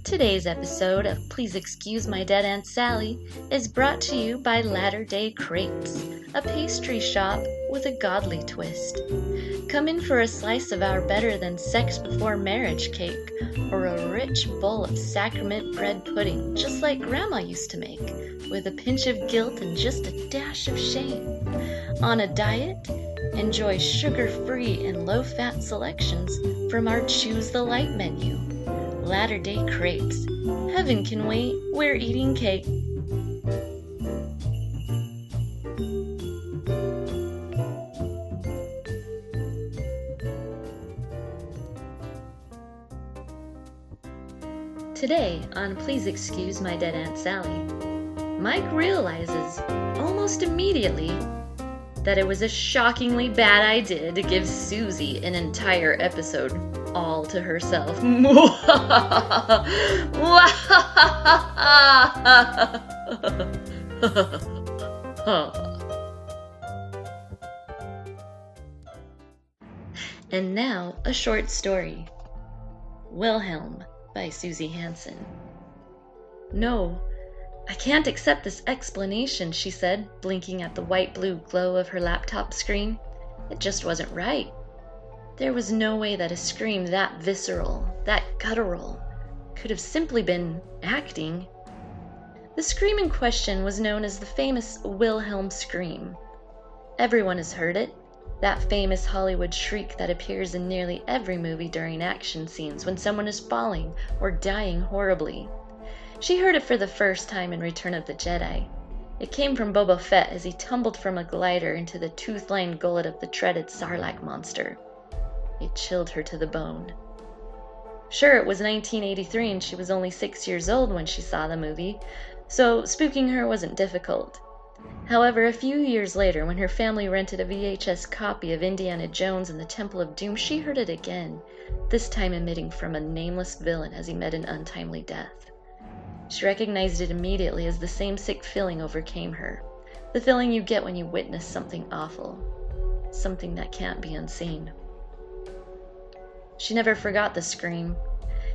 Today's episode of Please Excuse My Dead Aunt Sally is brought to you by Latter-day Crepes, a pastry shop with a godly twist. Come in for a slice of our better-than-sex-before-marriage cake, or a rich bowl of sacrament bread pudding just like Grandma used to make, with a pinch of guilt and just a dash of shame. On a diet? Enjoy sugar-free and low-fat selections from our Choose the Light menu. Latter-day Crepes. Heaven can wait. We're eating cake. Today on Please Excuse My Dead Aunt Sally, Mike realizes almost immediately that it was a shockingly bad idea to give Suzy an entire episode all to herself. And now, a short story. Wilhelm by Suzy Hansen. No, I can't accept this explanation, she said, blinking at the white-blue glow of her laptop screen. It just wasn't right. There was no way that a scream that visceral, that guttural, could have simply been acting. The scream in question was known as the famous Wilhelm scream. Everyone has heard it, that famous Hollywood shriek that appears in nearly every movie during action scenes when someone is falling or dying horribly. She heard it for the first time in Return of the Jedi. It came from Boba Fett as he tumbled from a glider into the tooth-lined gullet of the dreaded Sarlacc monster. It chilled her to the bone. Sure, it was 1983 and she was only 6 years old when she saw the movie, so spooking her wasn't difficult. However, a few years later, when her family rented a VHS copy of Indiana Jones and the Temple of Doom, she heard it again, this time emitting from a nameless villain as he met an untimely death. She recognized it immediately as the same sick feeling overcame her, the feeling you get when you witness something awful, something that can't be unseen. She never forgot the scream.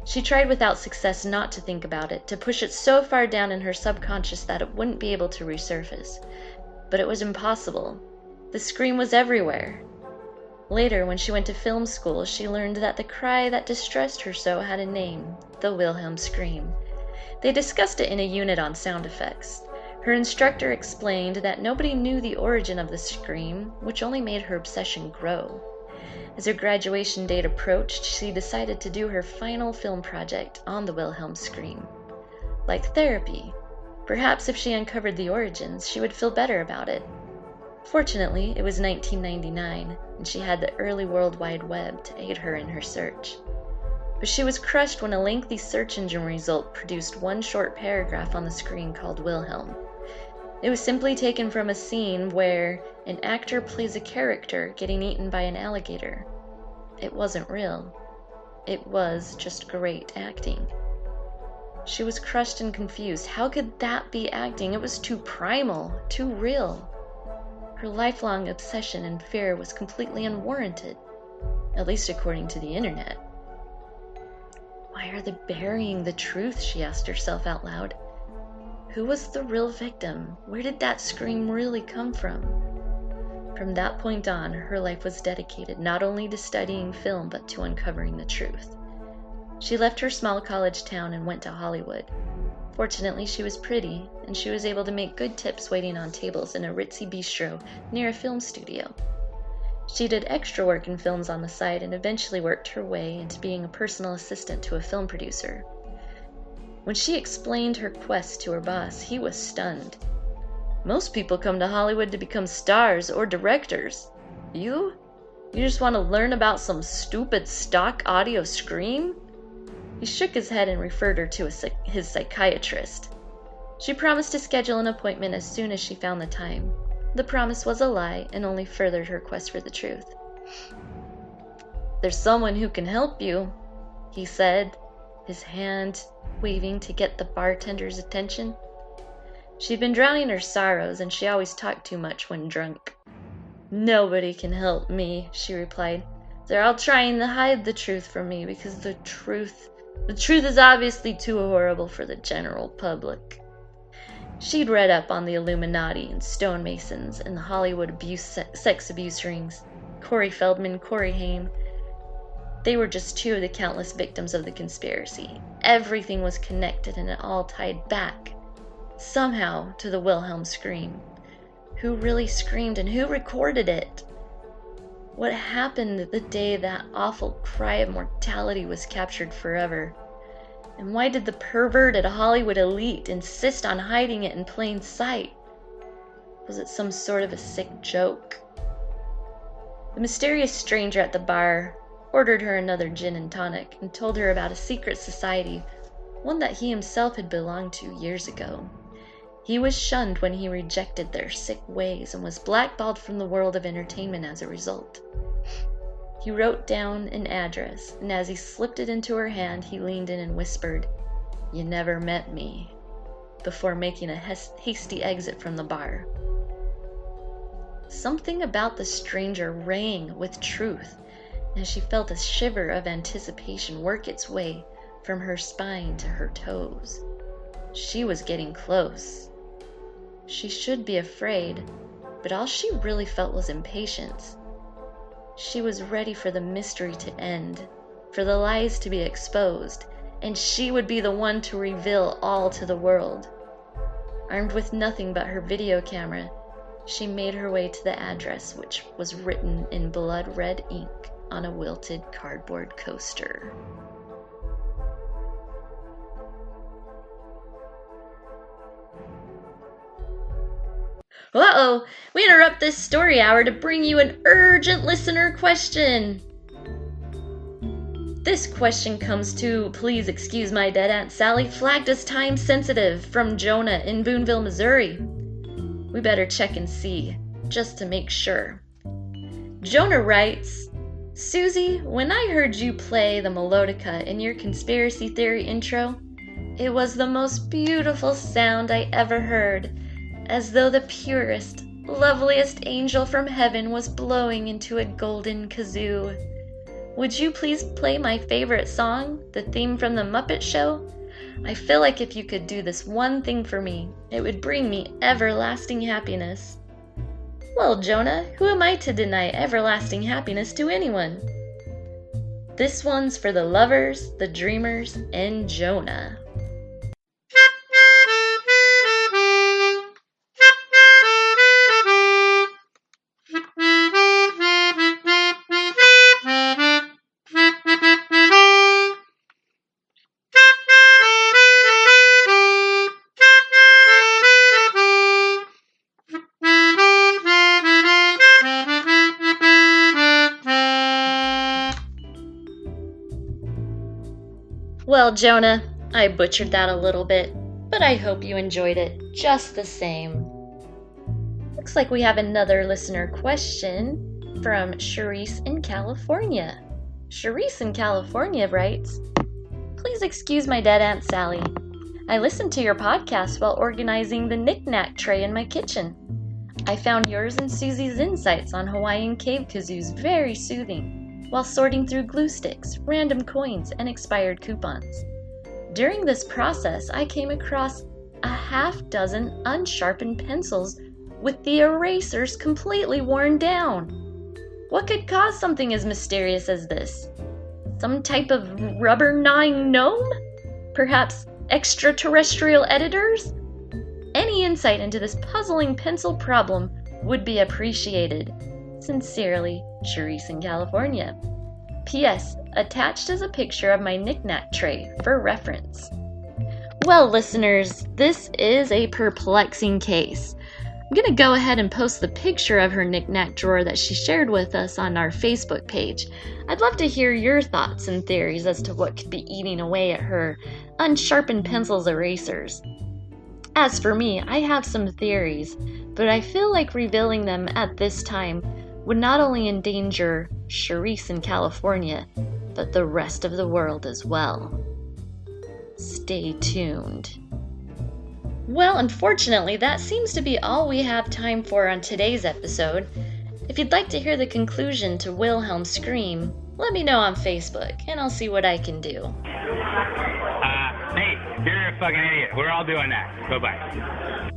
She tried without success not to think about it, to push it so far down in her subconscious that it wouldn't be able to resurface. But it was impossible. The scream was everywhere. Later, when she went to film school, she learned that the cry that distressed her so had a name, the Wilhelm scream. They discussed it in a unit on sound effects. Her instructor explained that nobody knew the origin of the scream, which only made her obsession grow. As her graduation date approached, she decided to do her final film project on the Wilhelm scream. Like therapy, perhaps if she uncovered the origins, she would feel better about it. Fortunately, it was 1999, and she had the early World Wide Web to aid her in her search. But she was crushed when a lengthy search engine result produced one short paragraph on the screen called Wilhelm. It was simply taken from a scene where an actor plays a character getting eaten by an alligator. It wasn't real. It was just great acting. She was crushed and confused. How could that be acting? It was too primal, too real. Her lifelong obsession and fear was completely unwarranted, at least according to the internet. Why are they burying the truth? She asked herself out loud. Who was the real victim? Where did that scream really come from? From that point on, her life was dedicated not only to studying film, but to uncovering the truth. She left her small college town and went to Hollywood. Fortunately, she was pretty, and she was able to make good tips waiting on tables in a ritzy bistro near a film studio. She did extra work in films on the side and eventually worked her way into being a personal assistant to a film producer. When she explained her quest to her boss, he was stunned. Most people come to Hollywood to become stars or directors. You? You just want to learn about some stupid stock audio scream? He shook his head and referred her to his psychiatrist. She promised to schedule an appointment as soon as she found the time. The promise was a lie and only furthered her quest for the truth. There's someone who can help you, he said, his hand waving to get the bartender's attention. She'd been drowning her sorrows, and she always talked too much when drunk. Nobody can help me, she replied. They're all trying to hide the truth from me because the truth The truth is obviously too horrible for the general public. She'd read up on the Illuminati and stonemasons and the Hollywood sex abuse rings. Corey Feldman, Corey Haim. They were just two of the countless victims of the conspiracy. Everything was connected and it all tied back, somehow, to the Wilhelm scream. Who really screamed and who recorded it? What happened the day that awful cry of mortality was captured forever? And why did the perverted Hollywood elite insist on hiding it in plain sight? Was it some sort of a sick joke? The mysterious stranger at the bar ordered her another gin and tonic and told her about a secret society, one that he himself had belonged to years ago. He was shunned when he rejected their sick ways and was blackballed from the world of entertainment as a result. He wrote down an address, and as he slipped it into her hand, he leaned in and whispered, "You never met me," before making a hasty exit from the bar. Something about the stranger rang with truth, and she felt a shiver of anticipation work its way from her spine to her toes. She was getting close. She should be afraid, but all she really felt was impatience. She was ready for the mystery to end, for the lies to be exposed, and she would be the one to reveal all to the world. Armed with nothing but her video camera, she made her way to the address, which was written in blood-red ink on a wilted cardboard coaster. Uh-oh, we interrupt this story hour to bring you an urgent listener question. This question comes to, please excuse my dead Aunt Sally, flagged as time sensitive, from Jonah in Boonville, Missouri. We better check and see, just to make sure. Jonah writes, "Suzy, when I heard you play the melodica in your conspiracy theory intro, it was the most beautiful sound I ever heard, as though the purest, loveliest angel from heaven was blowing into a golden kazoo. Would you please play my favorite song, the theme from The Muppet Show? I feel like if you could do this one thing for me, it would bring me everlasting happiness." Well, Jonah, who am I to deny everlasting happiness to anyone? This one's for the lovers, the dreamers, and Jonah. Well, Jonah, I butchered that a little bit, but I hope you enjoyed it just the same. Looks like we have another listener question from Charisse in California. Charisse in California writes, "Please excuse my dead Aunt Sally. I listened to your podcast while organizing the knick-knack tray in my kitchen. I found yours and Suzy's insights on Hawaiian cave kazoos very soothing, while sorting through glue sticks, random coins, and expired coupons. During this process, I came across a half-dozen unsharpened pencils with the erasers completely worn down. What could cause something as mysterious as this? Some type of rubber-gnawing gnome? Perhaps extraterrestrial editors? Any insight into this puzzling pencil problem would be appreciated. Sincerely, Charisse in California. P.S. Attached is a picture of my knick-knack tray for reference." Well, listeners, this is a perplexing case. I'm going to go ahead and post the picture of her knick-knack drawer that she shared with us on our Facebook page. I'd love to hear your thoughts and theories as to what could be eating away at her unsharpened pencils erasers. As for me, I have some theories, but I feel like revealing them at this time would not only endanger Charisse in California, but the rest of the world as well. Stay tuned. Well, unfortunately, that seems to be all we have time for on today's episode. If you'd like to hear the conclusion to Wilhelm's scream, Let me know on Facebook, and I'll see what I can do. Hey, you're a fucking idiot. We're all doing that. Bye-bye.